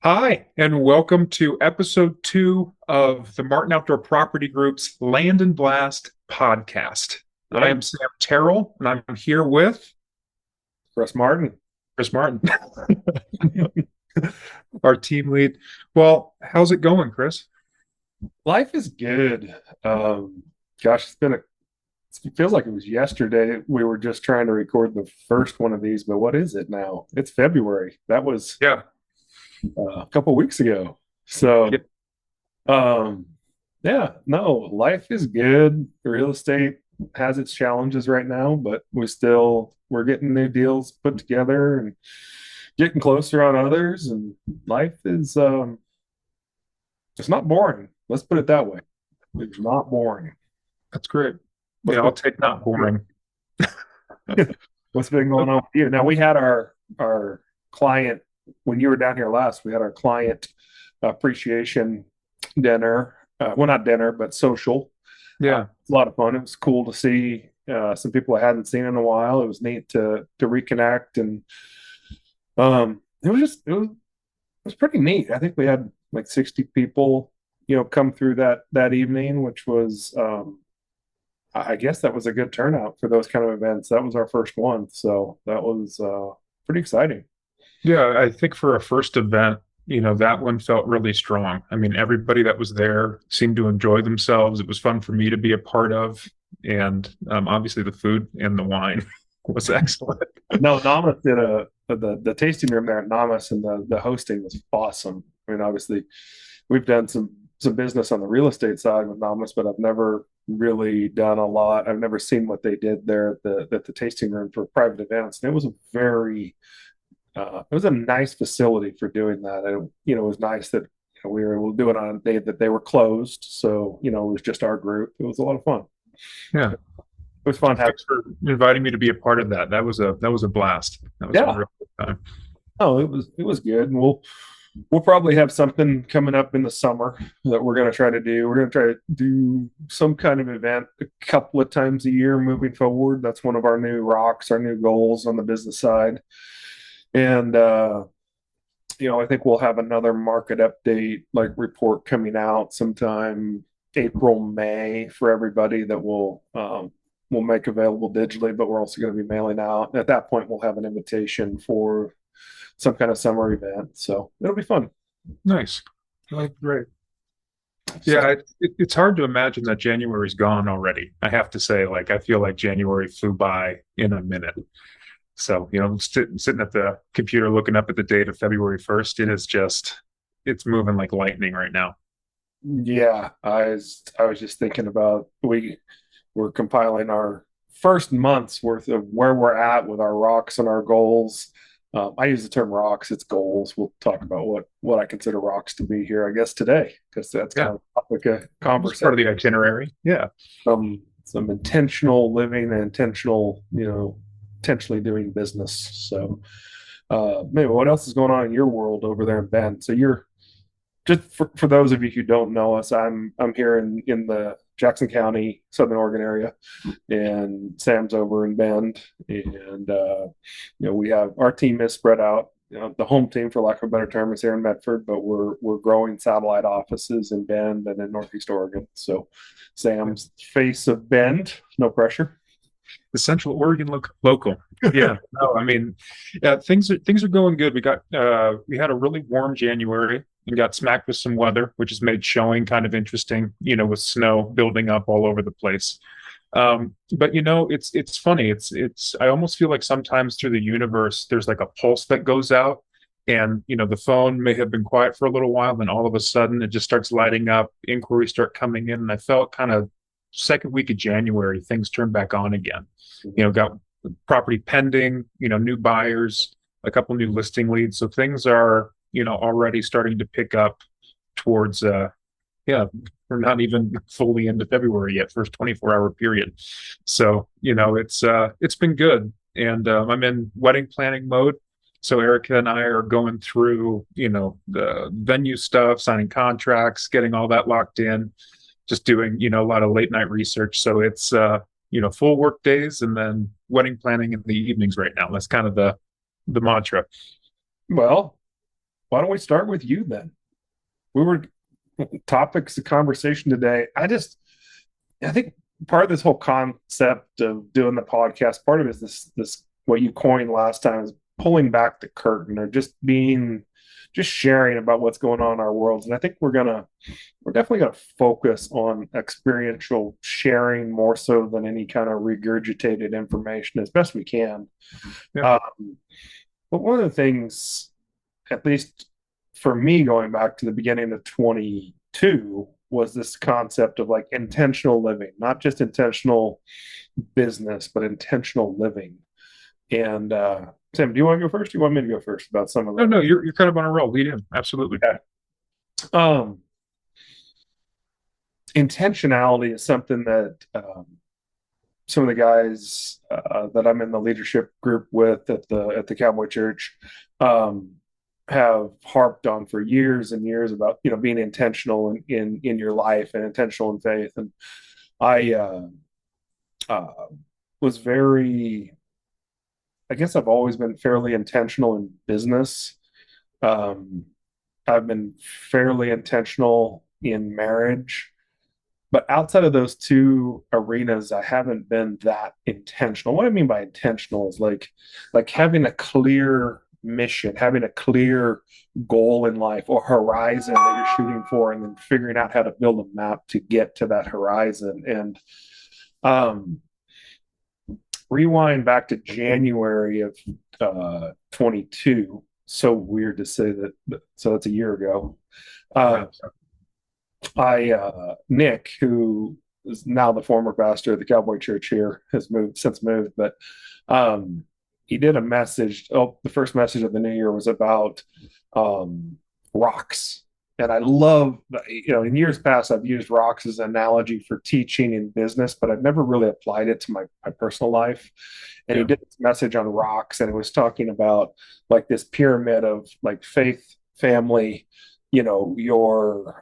Hi, and welcome to episode 2 of the Martin Outdoor Property Group's Land and Blast podcast. I Right, am Sam Terrell, and I'm here with Russ Martin. Chris Martin, our team lead. Well, how's it going, Chris? Life is good. Gosh, it feels like it was yesterday. We were just trying to record the first one of these, but what is it now? It's February. That was Yeah. a couple weeks ago. So, Yep. um, yeah, no, life is good. Real estate has its challenges right now, but we're getting new deals put together and getting closer on others, and life is it's not boring. Let's put it that way. It's not boring. That's great. What's Yeah, I'll been take not boring. what's been going on with you? Now we had our client when you were down here last. We had our client appreciation dinner. Well, not dinner, but social. Yeah, A lot of fun. It was cool to see some people I hadn't seen in a while. It was neat to reconnect, and it was pretty neat. I think we had like 60 people, come through that evening, which was I guess that was a good turnout for those kind of events. That was our first one, so that was pretty exciting. yeah. I think for a first event, that one felt really strong. I mean, everybody that was there seemed to enjoy themselves. It was fun for me to be a part of, and obviously the food and the wine was excellent. No, Namas did the tasting room there at Namas, and the hosting was awesome. I mean, obviously, we've done some business on the real estate side with Namas, but I've never really done a lot. I've never seen what they did there at the tasting room for private events, and it was a nice facility for doing that. And, it was nice that we were able to do it on a day that they were closed. So, it was just our group. It was a lot of fun. Yeah. It was fun having, Thanks for inviting me to be a part of that. That was a blast. That was a yeah. real good time. Oh, it was good. And we'll probably have something coming up in the summer that we're going to try to do. We're going to try to do some kind of event a couple of times a year moving forward. That's one of our new rocks, our new goals on the business side. And I think we'll have another market update like report coming out sometime April, May for everybody that we'll make available digitally, but we're also going to be mailing out. At that point, we'll have an invitation for some kind of summer event. So it'll be fun. Nice. Oh, great. So Yeah, it's hard to imagine that January's gone already. I have to say, like, I feel like January flew by in a minute. So, sitting at the computer looking up at the date of February 1st, it's moving like lightning right now. yeah, I was just thinking about we're compiling our first month's worth of where we're at with our rocks and our goals. I use the term rocks; it's goals. We'll talk about what I consider rocks to be here, I guess, today, because that's Yeah, kind of a topic of it's part conversation. of the itinerary. Yeah. Some intentional living and intentionally doing business. So, maybe what else is going on in your world over there in Bend? So you're just for those of you who don't know us, I'm here in the Jackson County, Southern Oregon area, and Sam's over in Bend, and we have our team is spread out. The home team, for lack of a better term, is here in Medford, but we're growing satellite offices in Bend and in Northeast Oregon. So Sam's face of Bend, no pressure. The Central Oregon local. Yeah. No, I mean, yeah, things are going good. We had a really warm January and got smacked with some weather, which has made showing kind of interesting, with snow building up all over the place. But it's funny. It's I almost feel like sometimes through the universe there's like a pulse that goes out, and the phone may have been quiet for a little while, then all of a sudden it just starts lighting up, inquiries start coming in, and I felt kind of second week of January things turned back on again. Got property pending, new buyers, a couple new listing leads. So things are, already starting to pick up towards yeah, we're not even fully into February yet, first 24-hour period. So, it's been good. And I'm in wedding planning mode. So Erica and I are going through, the venue stuff, signing contracts, getting all that locked in, just doing, a lot of late night research. So it's full work days and then wedding planning in the evenings right now. That's kind of the mantra. Well, why don't we start with you then? We were topics of conversation today. I think part of this whole concept of doing the podcast, part of it is this what you coined last time is pulling back the curtain, or just sharing about what's going on in our worlds. And I think we're definitely gonna focus on experiential sharing more so than any kind of regurgitated information as best we can. Yeah. Um, but one of the things, at least for me, going back to the beginning of 22, was this concept of like intentional living, not just intentional business, but intentional living. And Tim, do you want to go first? Do you want me to go first about some of No, the? no, you're kind of on a roll. Lead in. Absolutely. Yeah. Um, Intentionality is something that some of the guys that I'm in the leadership group with at the Cowboy Church um, have harped on for years and years about being intentional in your life and intentional in faith. And I uh, was very, I guess I've always been fairly intentional in business. Um, I've been fairly intentional in marriage. But outside of those two arenas, I haven't been that intentional. What I mean by intentional is like having a clear mission, having a clear goal in life or horizon that you're shooting for, and then figuring out how to build a map to get to that horizon. And um, rewind back to January of 22. So weird to say that. So that's a year ago. Uh, Nick, who is now the former pastor of the Cowboy Church here, has moved, but he did a message. Oh, the first message of the new year was about rocks. And I love, in years past, I've used rocks as an analogy for teaching in business, but I've never really applied it to my personal life. And he did this message on rocks, and it was talking about like this pyramid of like faith, family, your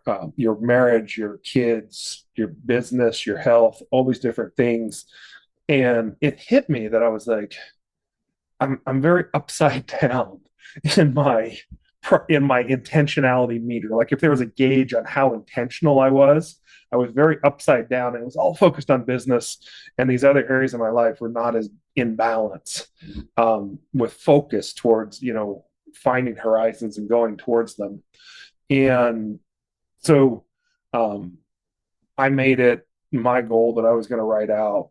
marriage, your kids, your business, your health, all these different things. And it hit me that I was like, I'm very upside down in my intentionality meter. Like if there was a gauge on how intentional I was very upside down. It was all focused on business, and these other areas of my life were not as in balance with focus towards finding horizons and going towards them. And so I made it my goal that I was going to write out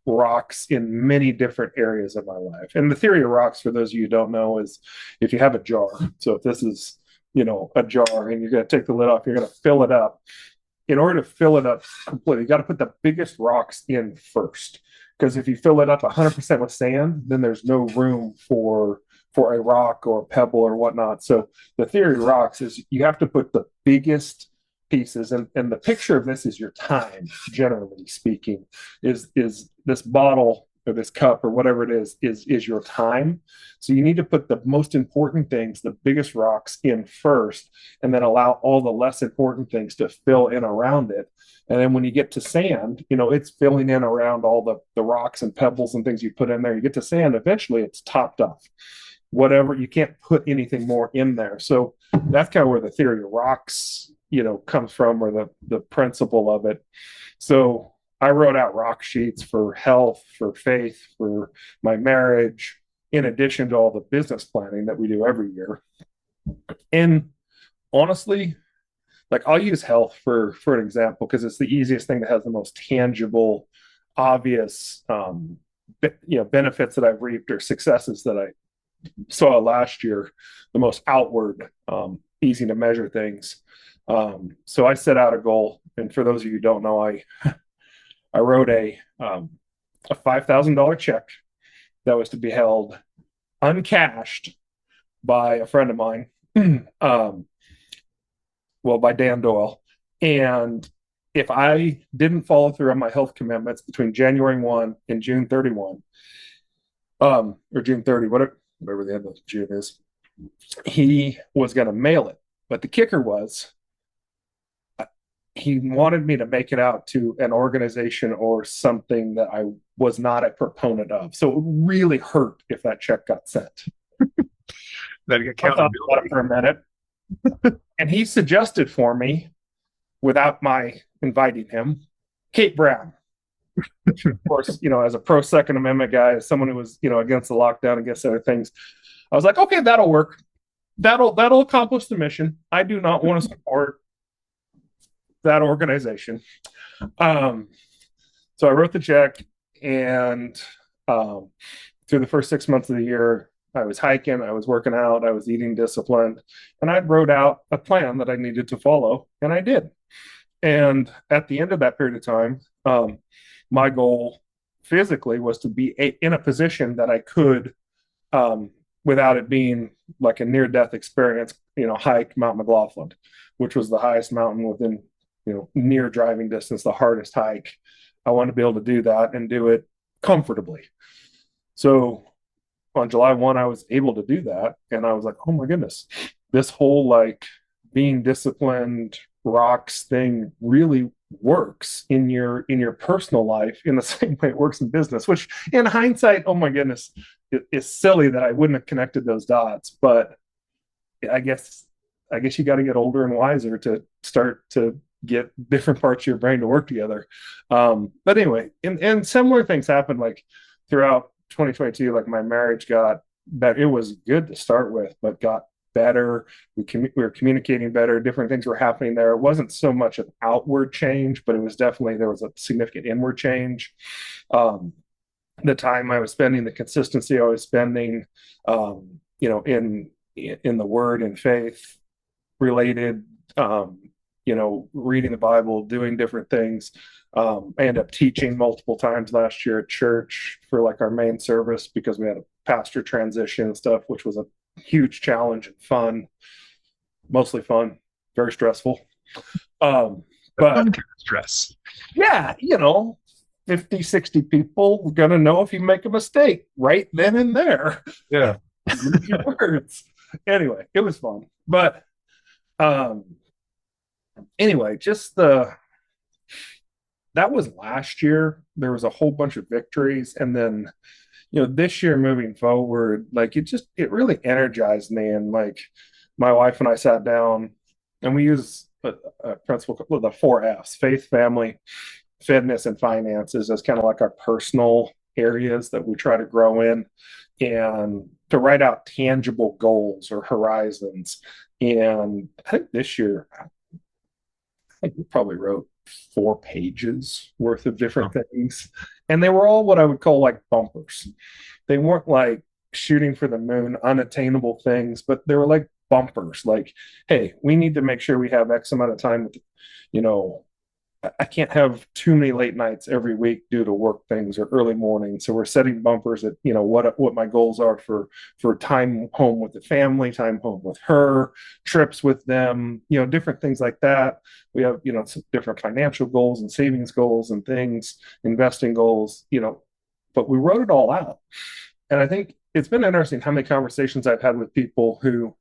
rocks in many different areas of my life. And the theory of rocks, for those of you who don't know, is if you have a jar. So if this is, a jar and you're going to take the lid off, you're going to fill it up. In order to fill it up completely, you got to put the biggest rocks in first. Because if you fill it up 100% with sand, then there's no room for a rock or a pebble or whatnot. So the theory of rocks is you have to put the biggest pieces, and the picture of this is your time, generally speaking, is this bottle or this cup or whatever it is your time. So you need to put the most important things, the biggest rocks, in first, and then allow all the less important things to fill in around it. And then when you get to sand, it's filling in around all the rocks and pebbles and things you put in there. You get to sand, eventually it's topped off. Whatever, you can't put anything more in there. So that's kind of where the theory of rocks comes from, or the principle of it. So I wrote out rock sheets for health, for faith, for my marriage, in addition to all the business planning that we do every year. And honestly, like I'll use health for an example, because it's the easiest thing that has the most tangible, obvious benefits that I've reaped, or successes that I saw last year, the most outward, easy to measure things. So I set out a goal, and for those of you who don't know, I wrote a $5,000 check that was to be held uncashed by a friend of mine, by Dan Doyle. And if I didn't follow through on my health commitments between January 1 and June 31, or June 30, whatever the end of June is, he was going to mail it. But the kicker was, he wanted me to make it out to an organization or something that I was not a proponent of. So it really hurt if that check got sent. That I thought about it accountability. for a minute, and he suggested for me, without my inviting him, Kate Brown, which of course, as a pro Second Amendment guy, as someone who was, against the lockdown, against other things, I was like, okay, that'll work. That'll accomplish the mission. I do not want to support that organization. Um, so I wrote the check, and through the first 6 months of the year, I was hiking, I was working out, I was eating disciplined, and I wrote out a plan that I needed to follow, and I did. And at the end of that period of time, my goal physically was to be in a position that I could, without it being like a near death experience, hike Mount McLaughlin, which was the highest mountain within, near driving distance, the hardest hike. I wanted to be able to do that and do it comfortably. So on July 1, I was able to do that. And I was like, oh my goodness, this whole like being disciplined rocks thing really works in your personal life in the same way it works in business, which in hindsight, oh my goodness, it's silly that I wouldn't have connected those dots. But I guess you got to get older and wiser to start to get different parts of your brain to work together. But anyway, and similar things happened like throughout 2022. Like my marriage got better. It was good to start with, but got better. We were communicating better. Different things were happening there. It wasn't so much an outward change, but it was definitely, there was a significant inward change. The time I was spending, the consistency I was spending, in the word and faith related, reading the Bible, doing different things. I ended up teaching multiple times last year at church for like our main service because we had a pastor transition and stuff, which was a huge challenge and fun, mostly fun, very stressful. But Fun kind of stress. yeah, 50, 60 people are going to know if you make a mistake right then and there. Yeah. Use your words. Anyway, it was fun. But anyway, that was last year. There was a whole bunch of victories. And then, this year moving forward, like it really energized me. And like my wife and I sat down and we use a principle called the 4 F's: faith, family, fitness, and finances as kind of like our personal areas that we try to grow in, and to write out tangible goals or horizons. And I think this year, I think we probably wrote 4 pages worth of different things. And they were all what I would call like bumpers. They weren't like shooting for the moon, unattainable things, but they were like bumpers. Like, hey, we need to make sure we have X amount of time with, I can't have too many late nights every week due to work things or early mornings. So we're setting bumpers at, what my goals are for time home with the family, time home with her, trips with them, different things like that. We have, some different financial goals and savings goals and things, investing goals, but we wrote it all out. And I think it's been interesting how many conversations I've had with people who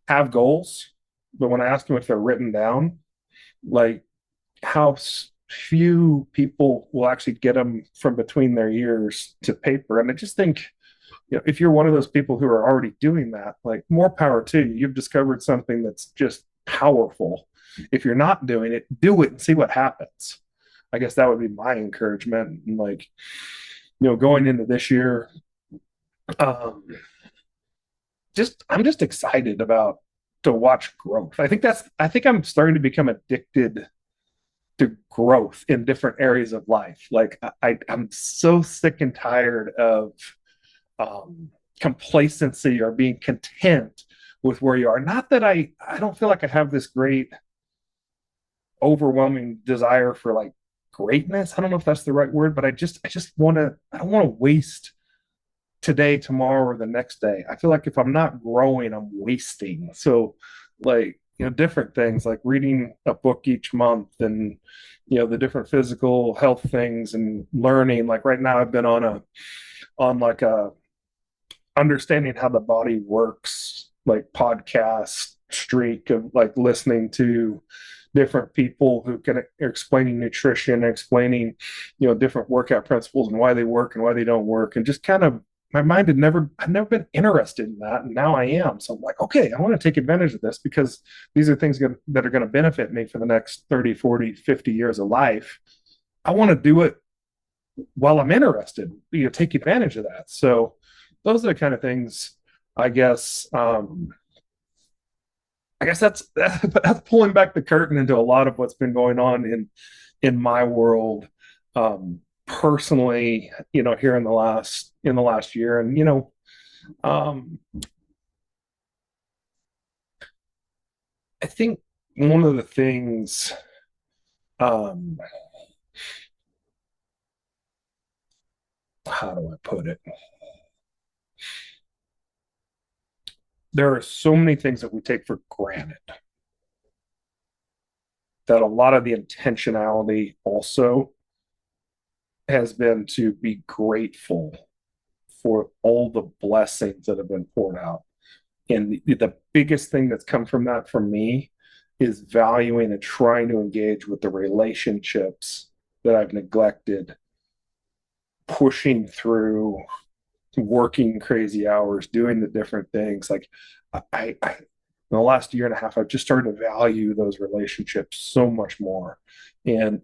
have goals, but when I ask them if they're written down, like, how few people will actually get them from between their ears to paper. And I just think, if you're one of those people who are already doing that, like, more power to you. You've discovered something that's just powerful. If you're not doing it, do it and see what happens. I guess that would be my encouragement. And like, going into this year, I'm just excited about to watch growth. I think I'm starting to become addicted to growth in different areas of life. Like I'm so sick and tired of complacency or being content with where you are. Not that I don't feel like I have this great overwhelming desire for like greatness. I don't know if that's the right word, but I don't want to waste today, tomorrow, or the next day. I feel like if I'm not growing, I'm wasting. So like, different things like reading a book each month, and the different physical health things and learning. Like right now I've been on like a understanding how the body works, like podcast streak of like listening to different people who can are explaining nutrition, explaining different workout principles and why they work and why they don't work, and just kind of my mind I'd never been interested in that. And now I am. So I'm like, okay, I want to take advantage of this because these are things that are going to benefit me for the next 30, 40, 50 years of life. I want to do it while I'm interested, take advantage of that. So those are the kind of things, I guess. I guess that's pulling back the curtain into a lot of what's been going on in my world, personally. Here in the last year, and um, I think one of the things, um, how do I put it? There are so many things that we take for granted that a lot of the intentionality also has been to be grateful for all the blessings that have been poured out. And the biggest thing that's come from that for me is valuing and trying to engage with the relationships that I've neglected, pushing through, working crazy hours, doing the different things. Like I in the last year and a half, I've just started to value those relationships so much more. And,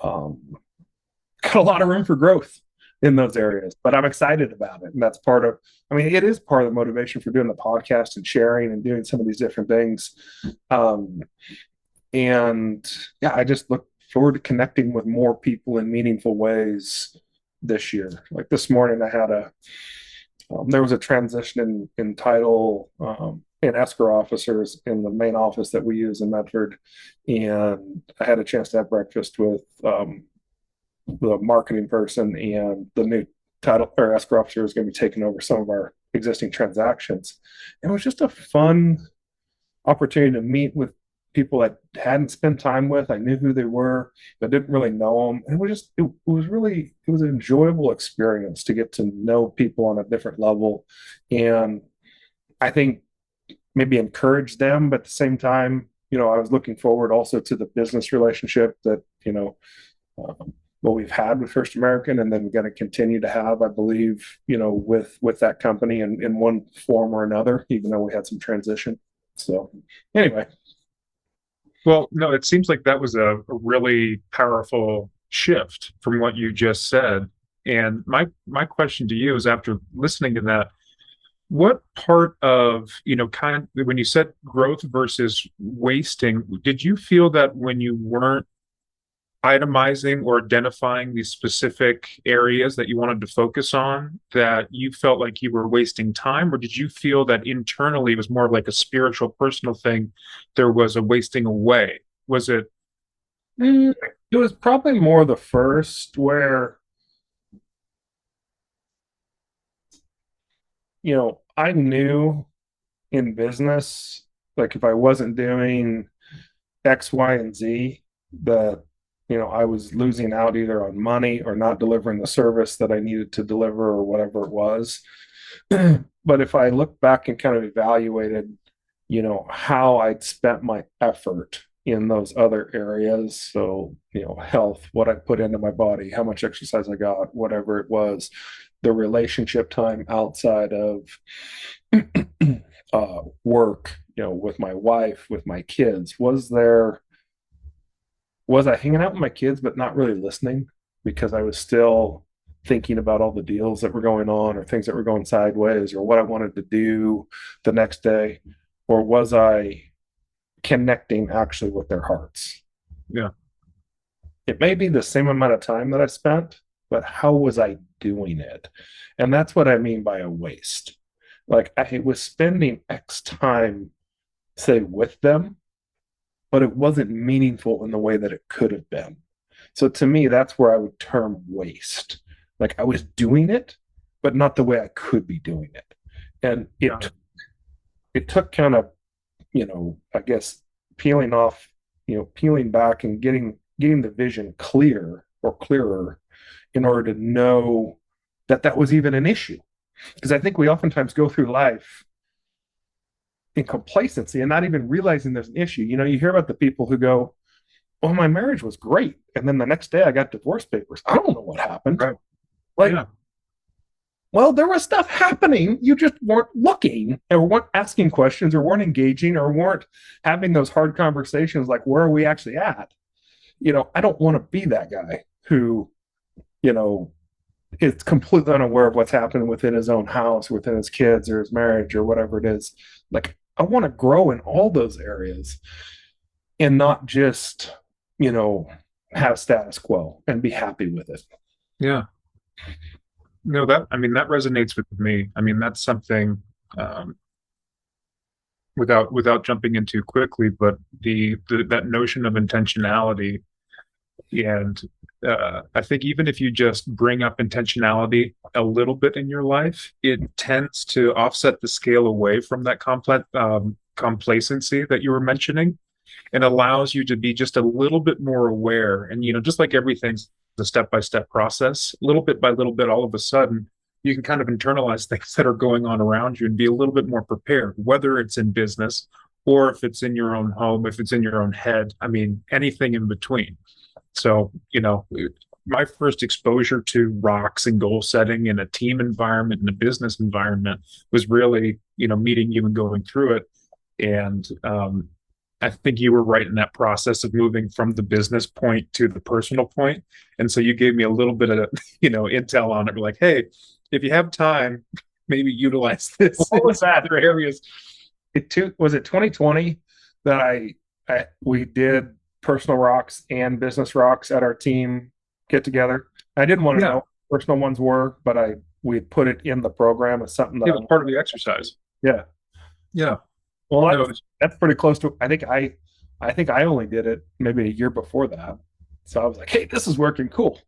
um, got a lot of room for growth in those areas, but I'm excited about it. And that's it is part of the motivation for doing the podcast and sharing and doing some of these different things. Um, and yeah, I just look forward to connecting with more people in meaningful ways this year. Like this morning, there was a transition in title, in escrow officers in the main office that we use in Medford. And I had a chance to have breakfast with the marketing person, and the new title or escrow officer is going to be taking over some of our existing transactions. And it was just a fun opportunity to meet with people I hadn't spent time with. I knew who they were, but didn't really know them. And it was an enjoyable experience to get to know people on a different level. And I think maybe encourage them, but at the same time, I was looking forward also to the business relationship that, what we've had with First American, and then we're going to continue to have, I believe, with that company in one form or another, even though we had some transition. So anyway. Well, no, it seems like that was a really powerful shift from what you just said. And my question to you is, after listening to that, what part of, kind of when you said growth versus wasting, did you feel that when you weren't itemizing or identifying these specific areas that you wanted to focus on, that you felt like you were wasting time? Or did you feel that internally it was more of like a spiritual, personal thing? There was a wasting away. Was it? It was probably more the first, where, I knew in business, like if I wasn't doing X, Y, and Z, that, I was losing out either on money or not delivering the service that I needed to deliver or whatever it was. But if I look back and kind of evaluated, how I'd spent my effort in those other areas. So, health, what I put into my body, how much exercise I got, whatever it was, the relationship time outside of work, with my wife, with my kids. Was I hanging out with my kids, but not really listening because I was still thinking about all the deals that were going on or things that were going sideways or what I wanted to do the next day? Or was I connecting actually with their hearts? Yeah. It may be the same amount of time that I spent, but how was I doing it? And that's what I mean by a waste. Like I was spending X time, say, with them, but it wasn't meaningful in the way that it could have been. So to me, that's where I would term waste. Like I was doing it, but not the way I could be doing it. And it took kind of, I guess peeling back and getting the vision clearer in order to know that that was even an issue. Because I think we oftentimes go through life in complacency and not even realizing there's an issue. You hear about the people who go, "Well, my marriage was great, and then the next day I got divorce papers. I don't know what happened." Right. Like, Yeah. Well, there was stuff happening. You just weren't looking or weren't asking questions or weren't engaging or weren't having those hard conversations like, where are we actually at? I don't want to be that guy who, you know, is completely unaware of what's happening within his own house, within his kids or his marriage or whatever it is. Like, I want to grow in all those areas and not just, you know, have status quo and be happy with it. Yeah. No, that I mean that resonates with me. I mean that's something um, without jumping in too quickly, but the that notion of intentionality and I think even if you just bring up intentionality a little bit in your life, it tends to offset the scale away from that complex complacency that you were mentioning and allows you to be just a little bit more aware. And, just like everything's a step by step process, little bit by little bit, all of a sudden, you can kind of internalize things that are going on around you and be a little bit more prepared, whether it's in business or if it's in your own home, if it's in your own head. I mean, anything in between. So, my first exposure to rocks and goal setting in a team environment and a business environment was really, meeting you and going through it. And I think you were right in that process of moving from the business point to the personal point. And so you gave me a little bit of, intel on it. We're like, hey, if you have time, maybe utilize this What in was that? other areas. Was it 2020 that we did personal rocks and business rocks at our team get together? I didn't want to Yeah, know what personal ones were, but we put it in the program as something that it was part of the exercise. yeah. Yeah. Well, No, that's pretty close to. I think I only did it maybe a year before that, so I was like, hey, this is working cool.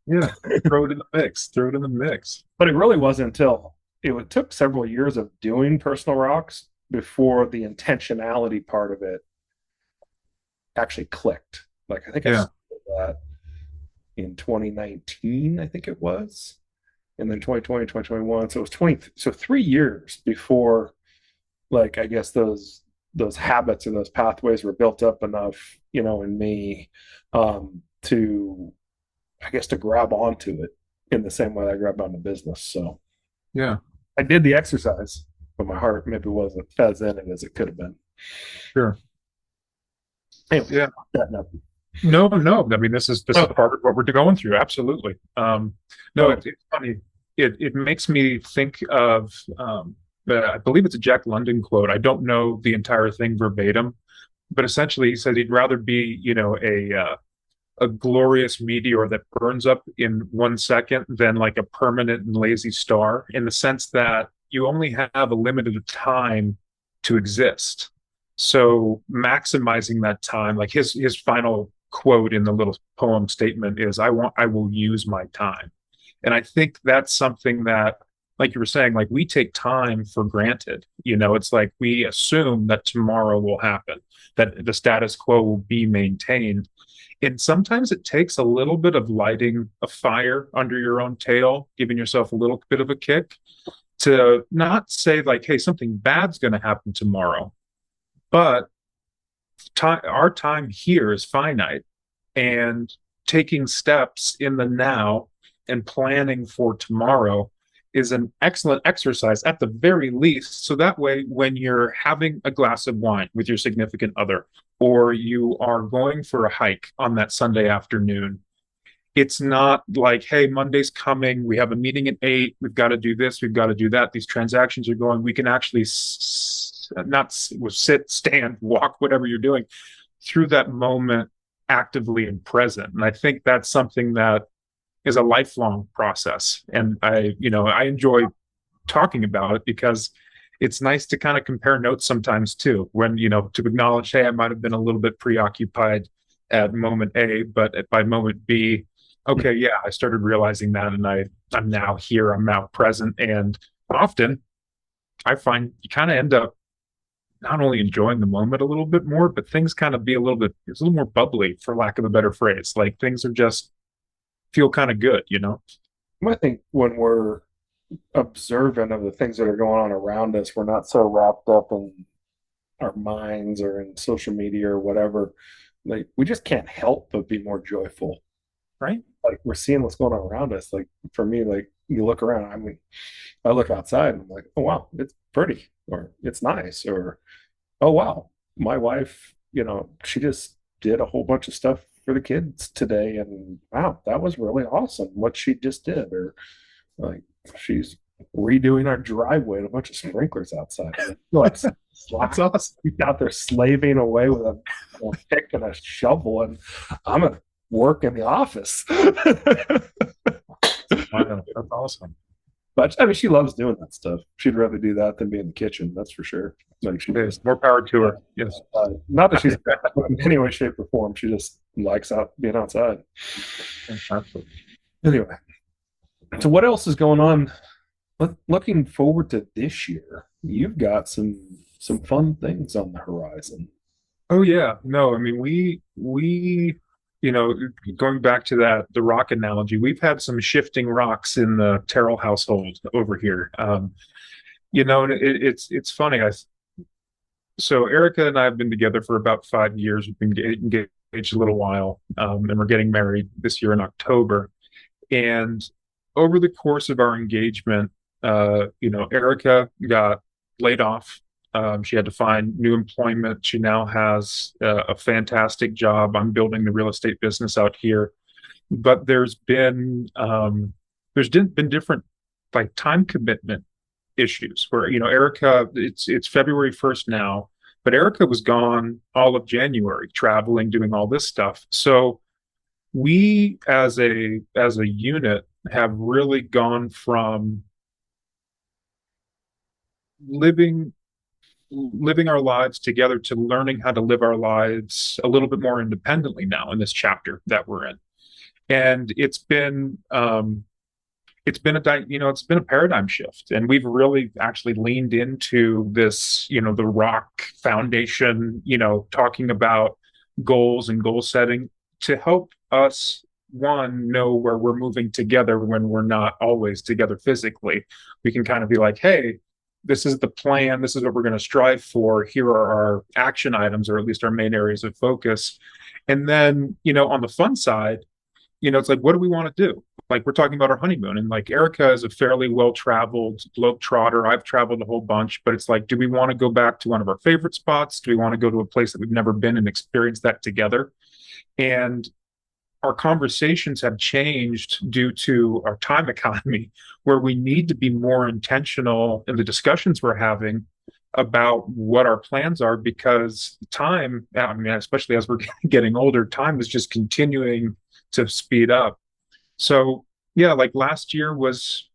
yeah. Throw it in the mix. Throw it in the mix. But it really wasn't until it took several years of doing personal rocks before the intentionality part of it actually clicked. Like I think I Yeah. started that in 2019, I think it was, and then 2020, 2021. So it was 3 years before, like, I guess those habits and those pathways were built up enough, in me, to, I guess, to grab onto it in the same way I grabbed onto business. So Yeah. I did the exercise, but my heart maybe wasn't as in it as it could have been. Sure. Anyway, Yeah. that, No, no. I mean, this is oh, part of what we're going through. Absolutely. No, oh, it's funny. It makes me think of I believe it's a Jack London quote. I don't know the entire thing verbatim, but essentially he said he'd rather be, a glorious meteor that burns up in 1 second than like a permanent and lazy star, in the sense that you only have a limited time to exist. So maximizing that time, like his final quote in the little poem statement is, I will use my time. And I think that's something that, like you were saying, like we take time for granted. It's like we assume that tomorrow will happen, that the status quo will be maintained. And sometimes it takes a little bit of lighting a fire under your own tail, giving yourself a little bit of a kick to not say, like, hey, something bad's going to happen tomorrow, but our time here is finite. And taking steps in the now and planning for tomorrow is an excellent exercise at the very least. So that way, when you're having a glass of wine with your significant other, or you are going for a hike on that Sunday afternoon, it's not like, hey, Monday's coming. We have a meeting at 8. We've got to do this. We've got to do that. These transactions are going. We can actually not sit, stand, walk, whatever you're doing through that moment actively and present. And I think that's something that is a lifelong process. And I enjoy talking about it because it's nice to kind of compare notes sometimes too, when, to acknowledge, hey, I might have been a little bit preoccupied at moment A, but by moment B, okay, yeah, I started realizing that and I'm now here, I'm now present. And often I find you kind of end up not only enjoying the moment a little bit more, but things kind of it's a little more bubbly, for lack of a better phrase. Like things are just feel kind of good. I think when we're observant of the things that are going on around us, we're not so wrapped up in our minds or in social media or whatever. Like we just can't help but be more joyful. Right? Like we're seeing what's going on around us. Like for me, like you look around. I mean, I look outside and I'm like, oh wow, it's pretty, or it's nice, or oh wow, my wife, she just did a whole bunch of stuff for the kids today, and wow, that was really awesome what she just did. Or like she's redoing our driveway and a bunch of sprinklers outside. Like That's awesome. she's out there slaving away with a pick and a shovel, and I'm at work in the office. Wow, that's awesome. But I mean, she loves doing that stuff. She'd rather do that than be in the kitchen. That's for sure. Like she Yes, more power to her. Yes. not that she's in any way, shape, or form. She just likes out being outside. Absolutely. Anyway, so what else is going on? Looking forward to this year, you've got some fun things on the horizon. Oh yeah. No, I mean you know, going back to the rock analogy, we've had some shifting rocks in the Terrell household over here. And it's funny. So Erica and I have been together for about 5 years. We've been engaged a little while, and we're getting married this year in October. And over the course of our engagement, Erica got laid off. She had to find new employment. She now has a fantastic job. I'm building the real estate business out here, but there's been different like time commitment issues where Erica, it's February 1st now, but Erica was gone all of January, traveling, doing all this stuff. So we as a unit have really gone from living living our lives together to learning how to live our lives a little bit more independently now in this chapter that we're in. And it's been a paradigm shift, and we've really actually leaned into this, the rock foundation, talking about goals and goal setting to help us, one, know where we're moving together when we're not always together physically. We can kind of be like, hey, this is the plan, this is what we're going to strive for, here are our action items, or at least our main areas of focus. And then on the fun side, it's like, what do we want to do? Like, we're talking about our honeymoon, and like Erica is a fairly well-traveled globetrotter. I've traveled a whole bunch, but it's like, do we want to go back to one of our favorite spots? Do we want to go to a place that we've never been and experience that together? And our conversations have changed due to our time economy, where we need to be more intentional in the discussions we're having about what our plans are, because time, I mean, especially as we're getting older, time is just continuing to speed up. So yeah, like last year was,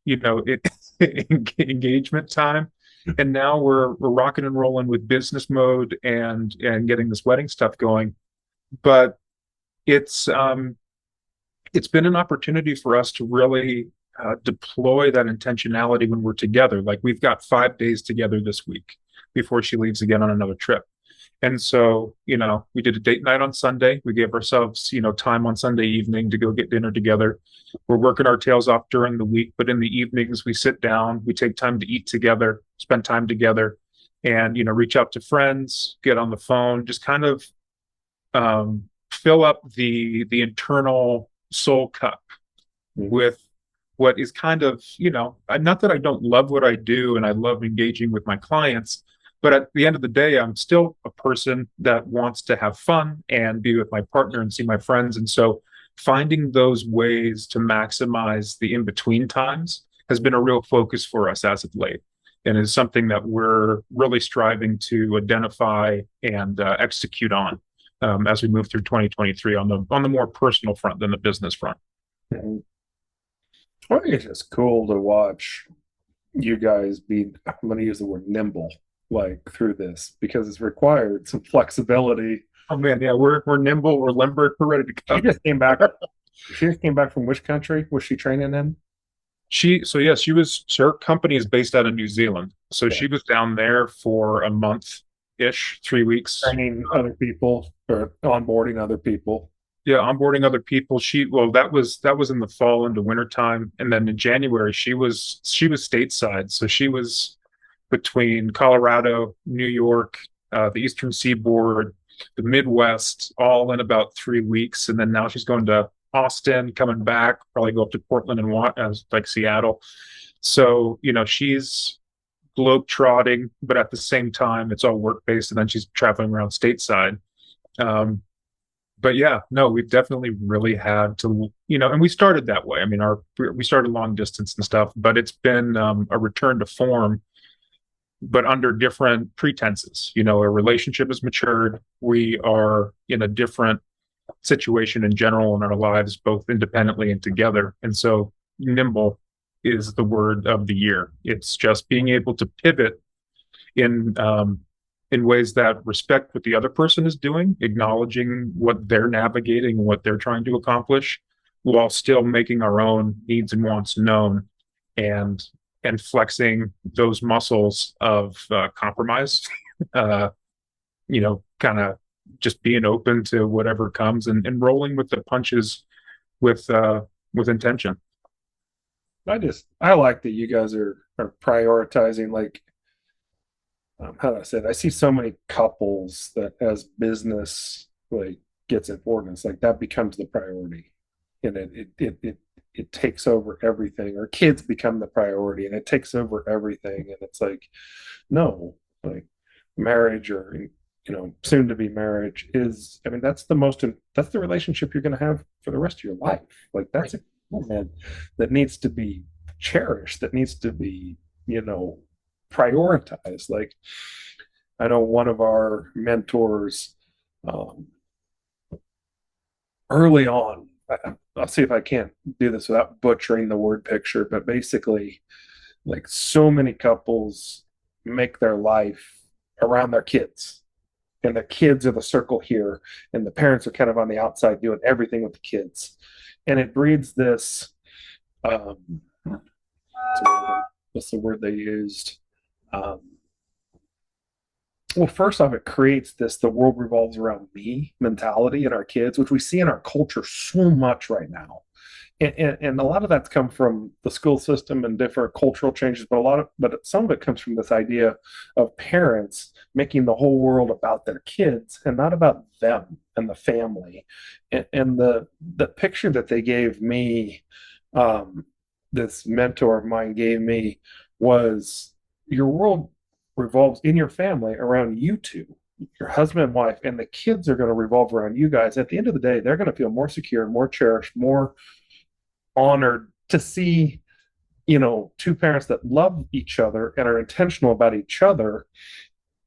engagement time, and now we're rocking and rolling with business mode and getting this wedding stuff going. But it's it's been an opportunity for us to really deploy that intentionality when we're together. Like, we've got 5 days together this week before she leaves again on another trip. And so, we did a date night on Sunday. We gave ourselves, time on Sunday evening to go get dinner together. We're working our tails off during the week, but in the evenings we sit down, we take time to eat together, spend time together, and, reach out to friends, get on the phone, just kind of fill up the internal soul cup with what is kind of, not that I don't love what I do and I love engaging with my clients, but at the end of the day, I'm still a person that wants to have fun and be with my partner and see my friends. And so finding those ways to maximize the in-between times has been a real focus for us as of late, and is something that we're really striving to identify and execute on as we move through 2023 on the more personal front than the business front. Mhm. I think it's just cool to watch you guys be, I'm going to use the word nimble, like through this, because it's required some flexibility. Oh man, yeah, we're nimble, we're limber, we're ready to go. She just came back. She just came back from which country was she training in? Her company is based out of New Zealand. So Okay. she was down there for a month-ish, 3 weeks. Training other people or onboarding other people. Yeah, onboarding other people. That was in the fall into winter time. And then in January she was stateside. So she was between Colorado, New York, the Eastern Seaboard, the Midwest, all in about 3 weeks. And then now she's going to Austin, coming back, probably go up to Portland and like Seattle. So, she's globe trotting, but at the same time, it's all work based, and then she's traveling around stateside. Um, but yeah, no, we've definitely really had to, and we started that way. I mean, we started long distance and stuff, but it's been a return to form, but under different pretenses. A relationship has matured. We are in a different situation in general in our lives, both independently and together. And so nimble is the word of the year. It's just being able to pivot in ways that respect what the other person is doing, acknowledging what they're navigating, what they're trying to accomplish, while still making our own needs and wants known, and flexing those muscles of compromise. uh, kind of just being open to whatever comes, and rolling with the punches with intention. I like that you guys are prioritizing, like, how do I say it? I see so many couples that as business like gets importance, like that becomes the priority, and it takes over everything, or kids become the priority and it takes over everything. And it's like, no, like marriage, or soon to be marriage, is, I mean, that's the relationship you're going to have for the rest of your life. Like that's a man that needs to be cherished, that needs to be, prioritized. Like, I know one of our mentors, um, early on, I'll see if I can't do this without butchering the word picture, but basically, like, so many couples make their life around their kids, and the kids are the circle here, and the parents are kind of on the outside doing everything with the kids, and it breeds this. Um, what's the word they used? Um, well, first off, it creates this "the world revolves around me" mentality in our kids, which we see in our culture so much right now. And a lot of that's come from the school system and different cultural changes, but some of it comes from this idea of parents making the whole world about their kids and not about them and the family. And the picture that they gave me, um, this mentor of mine gave me, was your world revolves in your family around you two, your husband and wife, and the kids are going to revolve around you guys. At the end of the day, they're going to feel more secure, more cherished, more honored to see, two parents that love each other and are intentional about each other.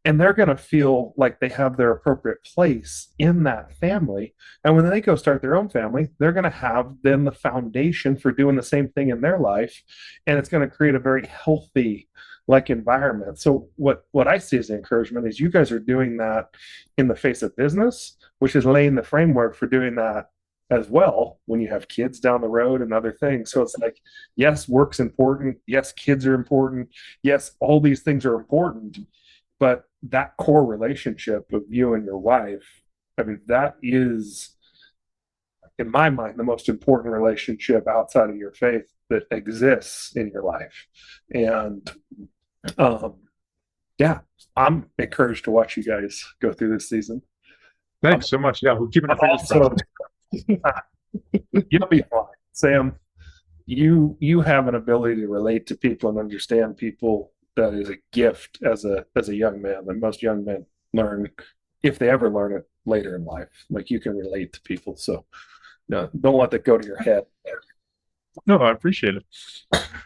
And they're going to feel like they have their appropriate place in that family. And when they go start their own family, they're going to have then the foundation for doing the same thing in their life. And it's going to create a very healthy, like, environment. So what I see as encouragement is you guys are doing that in the face of business, which is laying the framework for doing that as well when you have kids down the road and other things. So it's like, yes, work's important. Yes, kids are important. Yes, all these things are important. But that core relationship of you and your wife, I mean, that is, in my mind, the most important relationship outside of your faith that exists in your life. And um, yeah, I'm encouraged to watch you guys go through this season. Thanks so much. Yeah, we're keeping our fingers crossed. You'll be fine, Sam. You have an ability to relate to people and understand people that is a gift as a young man that most young men learn, if they ever learn it, later in life. Like, you can relate to people, so no, don't let that go to your head. No, I appreciate it.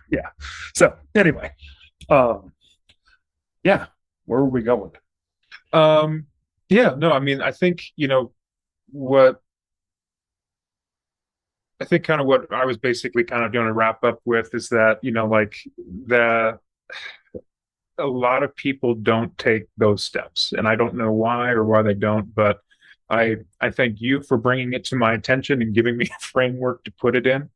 Yeah. So anyway, um, yeah, where are we going? Yeah, no, I mean, I think, what I think kind of what I was basically kind of going to wrap up with is that, like, the a lot of people don't take those steps, and I don't know why or why they don't, but I thank you for bringing it to my attention and giving me a framework to put it in.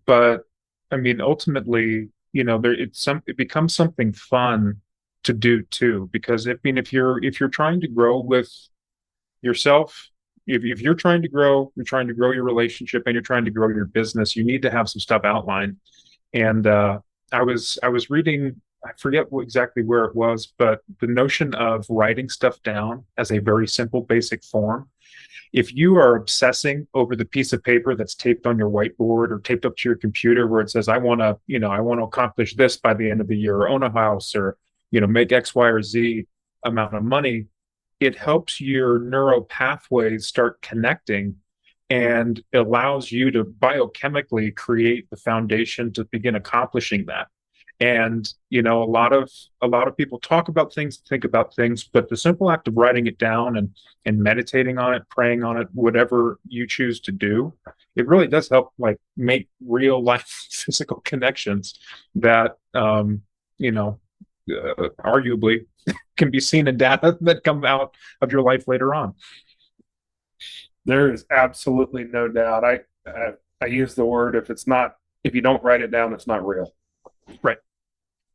But I mean, ultimately, it becomes something fun to do too, because I mean, if you're trying to grow with yourself, if you're trying to grow, you're trying to grow your relationship and you're trying to grow your business, you need to have some stuff outlined. And I was reading, I forget exactly where it was, but the notion of writing stuff down as a very simple, basic form If you are obsessing over the piece of paper that's taped on your whiteboard or taped up to your computer where it says, I want to, I want to accomplish this by the end of the year, or own a house, or, make X, Y, or Z amount of money, it helps your neural pathways start connecting and allows you to biochemically create the foundation to begin accomplishing that. And a lot of people talk about things, think about things, but the simple act of writing it down and meditating on it, praying on it, whatever you choose to do, it really does help like make real life physical connections that arguably can be seen in data that come out of your life later on. There is absolutely no doubt. I use the word, if you don't write it down, it's not real. Right.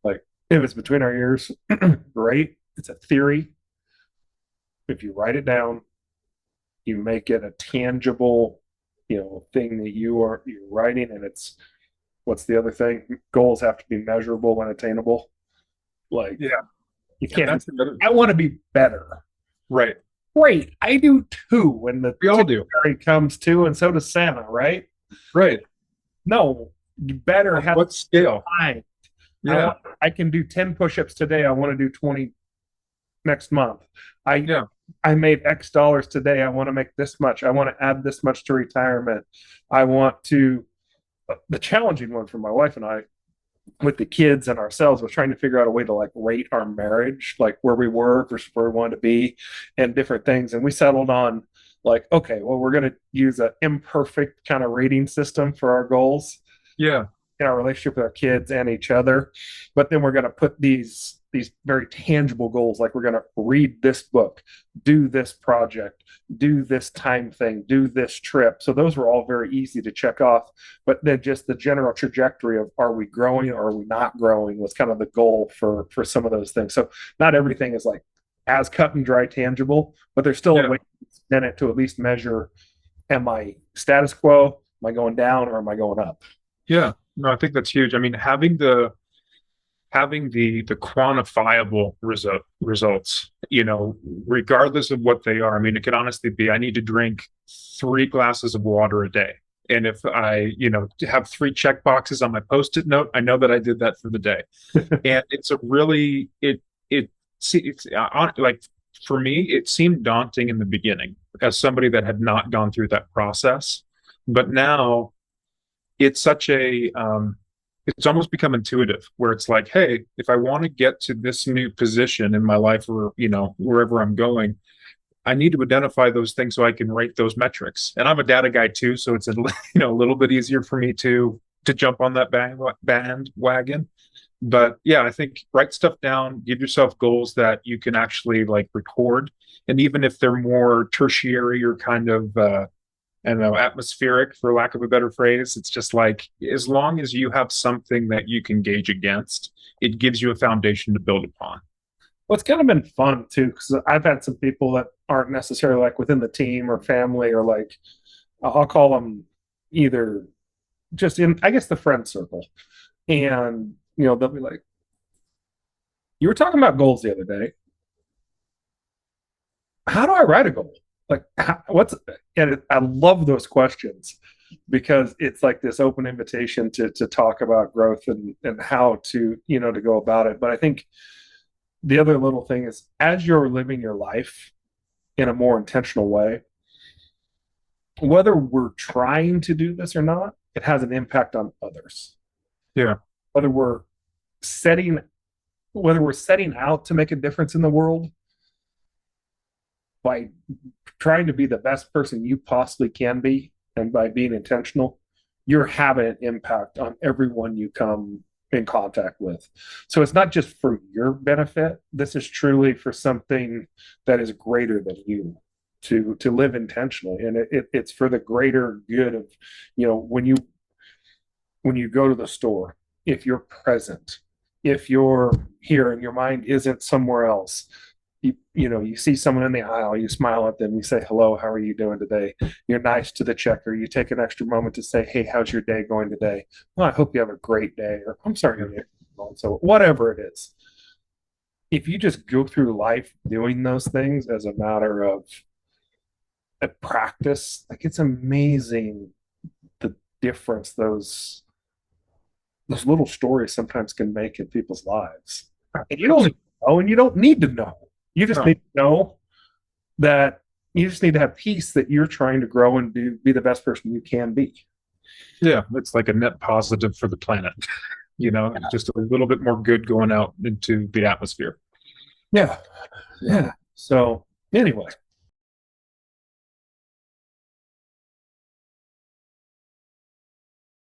Like if it's between our ears, great. It's a theory. If you write it down, you make it a tangible, thing that you're writing, and it's what's the other thing? Goals have to be measurable and attainable. Like Yeah. you And can't. that's another, I want to be better. right. Great, I do too. When the We all do. comes too, and so does Santa, right? Right. No, you better have What scale? time. Yeah. I can do 10 push-ups today. I want to do 20 next month. Yeah. I made X dollars today. I want to make this much. I want to add this much to retirement. I want to, the challenging one for my wife and I with the kids and ourselves was trying to figure out a way to like rate our marriage, like where we were versus where we wanted to be and different things. And we settled on like, okay, well, we're going to use an imperfect kind of rating system for our goals Yeah. in our relationship with our kids and each other. But then we're going to put these very tangible goals, like we're going to read this book, do this project, do this time thing, do this trip. So those were all very easy to check off. But then just the general trajectory of are we growing or are we not growing was kind of the goal for some of those things. So not everything is like as cut and dry tangible, but there's still a way to spin it to at least measure, am I status quo? Am I going down or am I going up? Yeah. No, I think that's huge. I mean, having the quantifiable results, regardless of what they are. I mean, it could honestly be I need to drink 3 glasses of water a day. And if I, have 3 check boxes on my post-it note, I know that I did that for the day. And it's a really it's like for me, it seemed daunting in the beginning as somebody that had not gone through that process. But now it's such a it's almost become intuitive where it's like, hey, if I want to get to this new position in my life or, wherever I'm going, I need to identify those things so I can rate those metrics. And I'm a data guy too, so it's a little bit easier for me to jump on that bandwagon. But yeah, I think write stuff down, give yourself goals that you can actually like record. And even if they're more tertiary or kind of I don't know, atmospheric, for lack of a better phrase. It's just like as long as you have something that you can gauge against, it gives you a foundation to build upon. Well, it's kind of been fun too, because I've had some people that aren't necessarily like within the team or family, or like I'll call them either just in, I guess, the friend circle. And, they'll be like, you were talking about goals the other day. How do I write a goal? Like, I love those questions because it's like this open invitation to talk about growth and how to go about it. But I think the other little thing is as you're living your life in a more intentional way, whether we're trying to do this or not, it has an impact on others. Yeah. Whether we're setting out to make a difference in the world by trying to be the best person you possibly can be and by being intentional, you're having an impact on everyone you come in contact with. So it's not just for your benefit. This is truly for something that is greater than you to live intentionally. And it's for the greater good of, when you go to the store, if you're present, if you're here and your mind isn't somewhere else, you see someone in the aisle, you smile at them, you say, hello, how are you doing today? You're nice to the checker. You take an extra moment to say, hey, how's your day going today? Well, I hope you have a great day. Or I'm sorry. So whatever it is, if you just go through life doing those things as a matter of at practice, like it's amazing the difference those little stories sometimes can make in people's lives. And you don't know, and you don't need to know. You just No. need to know that you just need to have peace that you're trying to grow and be the best person you can be. Yeah, it's like a net positive for the planet. Just a little bit more good going out into the atmosphere. Yeah. Yeah. So anyway,